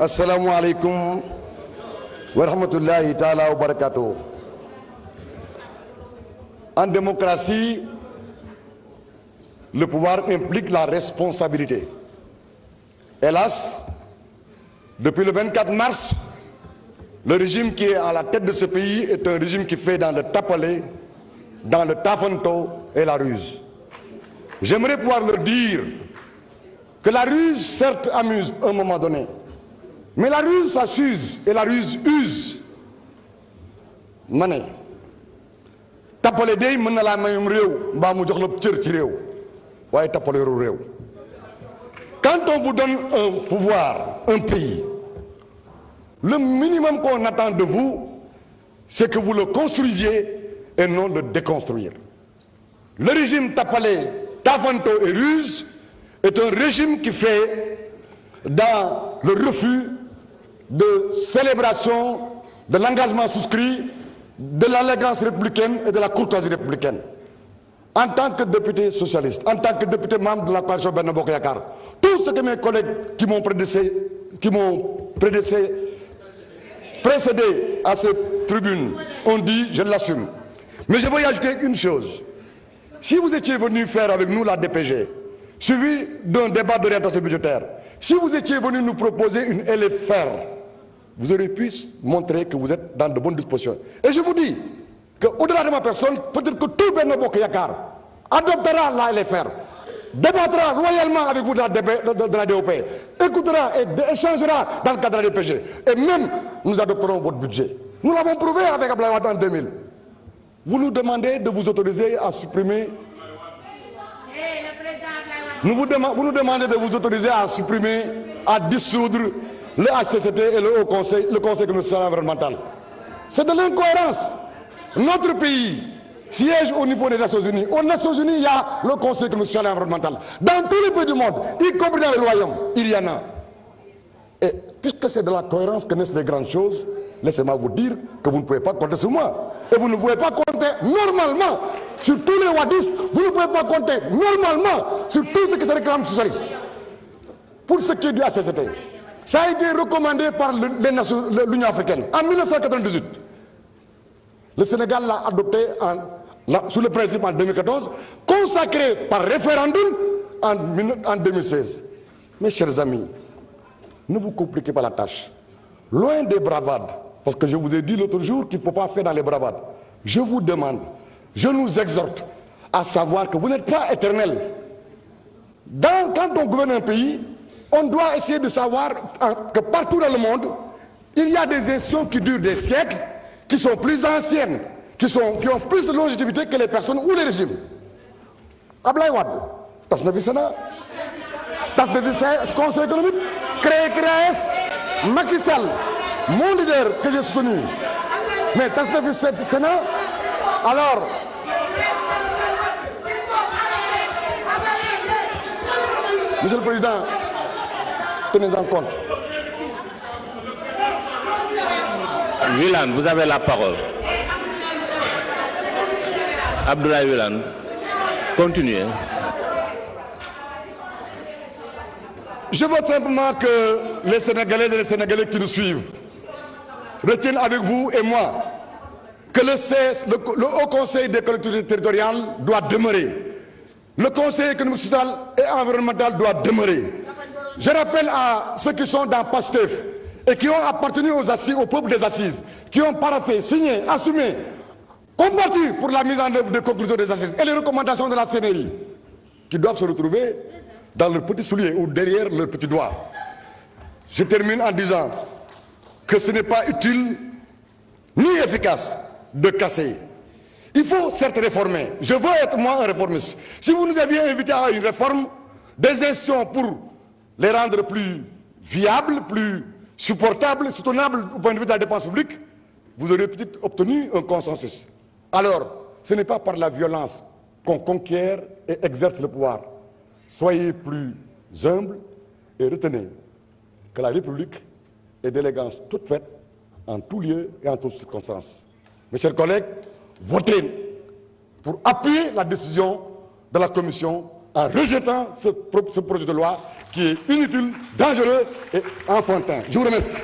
Assalamu alaikum wa rahmatullahi ta'ala wa barakatuh. En démocratie, le pouvoir implique la responsabilité. Hélas, depuis le 24 mars, le régime qui est à la tête de ce pays est un régime qui fait dans le tapalé, dans le tafanto et la ruse. J'aimerais pouvoir leur dire que la ruse, certes, amuse à un moment donné, mais la ruse, ça s'use et la ruse use. Mané, tapalé day mën na laa mayum réew mbaa mu jox la cër ci réew waaye tapalé réew. Quand on vous donne un pouvoir, un pays, le minimum qu'on attend de vous, c'est que vous le construisiez et non le déconstruire. Le régime tapalé, tafanto et ruse est un régime qui fait dans le refus de célébration de l'engagement souscrit, de l'allégance républicaine et de la courtoisie républicaine. En tant que député socialiste, en tant que député membre de la coalition Benno Bokk Yakaar, tout ce que mes collègues qui m'ont précédé à cette tribune ont dit, je l'assume. Mais je veux y ajouter une chose. Si vous étiez venu faire avec nous la DPG, suivi d'un débat d'orientation budgétaire, si vous étiez venu nous proposer une LFR, vous auriez pu montrer que vous êtes dans de bonnes dispositions. Et je vous dis qu'au-delà de ma personne, peut-être que tout Benno Bokk Yakaar adoptera la LFR, débattra royalement avec vous de la DOP, écoutera et échangera dans le cadre de la DPG. Et même, nous adopterons votre budget. Nous l'avons prouvé avec Abdoulaye Wade en 2000. Vous nous demandez de vous autoriser à supprimer... Vous nous demandez de vous autoriser à supprimer, à dissoudre le HCCT et le Conseil économique social et environnemental. C'est de l'incohérence. Notre pays siège au niveau des Nations Unies. Aux Nations Unies, il y a le Conseil économique social et environnemental. Dans tous les pays du monde, y compris dans les royaumes, il y en a. Et puisque c'est de la cohérence que naissent les grandes choses, laissez-moi vous dire que vous ne pouvez pas compter sur moi. Et vous ne pouvez pas compter normalement sur tous les wadistes. Vous ne pouvez pas compter normalement sur tout ce qui se réclame socialiste. Pour ce qui est du HCCT, ça a été recommandé par l'Union africaine en 1998. Le Sénégal l'a adopté sous le principe en 2014, consacré par référendum en 2016. Mes chers amis, ne vous compliquez pas la tâche. Loin des bravades, parce que je vous ai dit l'autre jour qu'il ne faut pas faire dans les bravades. Je vous demande, je nous exhorte à savoir que vous n'êtes pas éternel. Quand on gouverne un pays, on doit essayer de savoir que partout dans le monde, il y a des institutions qui durent des siècles, qui sont plus anciennes, qui ont plus de longévité que les personnes ou les régimes. Abdoulaye Wade, tas na fi Sénat, tas na fi Conseil économique, créé CREAES, Macky Sall, mon leader que j'ai soutenu, mais tas na fi Sénat. Alors, Monsieur le Président, tenez en compte. Wilane, vous avez la parole. Abdoulaye Wilane, continuez. Je veux simplement que les Sénégalais et les Sénégalais qui nous suivent retiennent avec vous et moi que le Haut Conseil des collectivités territoriales doit demeurer. Le Conseil économique, social et environnemental doit demeurer. Je rappelle à ceux qui sont dans PASTEF et qui ont appartenu aux assises, au peuple des assises, qui ont paraphé, signé, assumé, combattu pour la mise en œuvre des conclusions des assises et les recommandations de la CNRI, qui doivent se retrouver dans leurs petits souliers ou derrière leurs petits doigts. Je termine en disant que ce n'est pas utile ni efficace de casser. Il faut certes réformer. Je veux être moi un réformiste. Si vous nous aviez invité à une réforme des institutions pour les rendre plus viables, plus supportables, soutenables au point de vue de la dépense publique, vous auriez peut-être obtenu un consensus. Alors, ce n'est pas par la violence qu'on conquiert et exerce le pouvoir. Soyez plus humbles et retenez que la République est d'élégance toute faite en tout lieu et en toutes circonstances. Mes chers collègues, votez pour appuyer la décision de la Commission en rejetant ce projet de loi qui est inutile, dangereux et enfantin. Je vous remercie.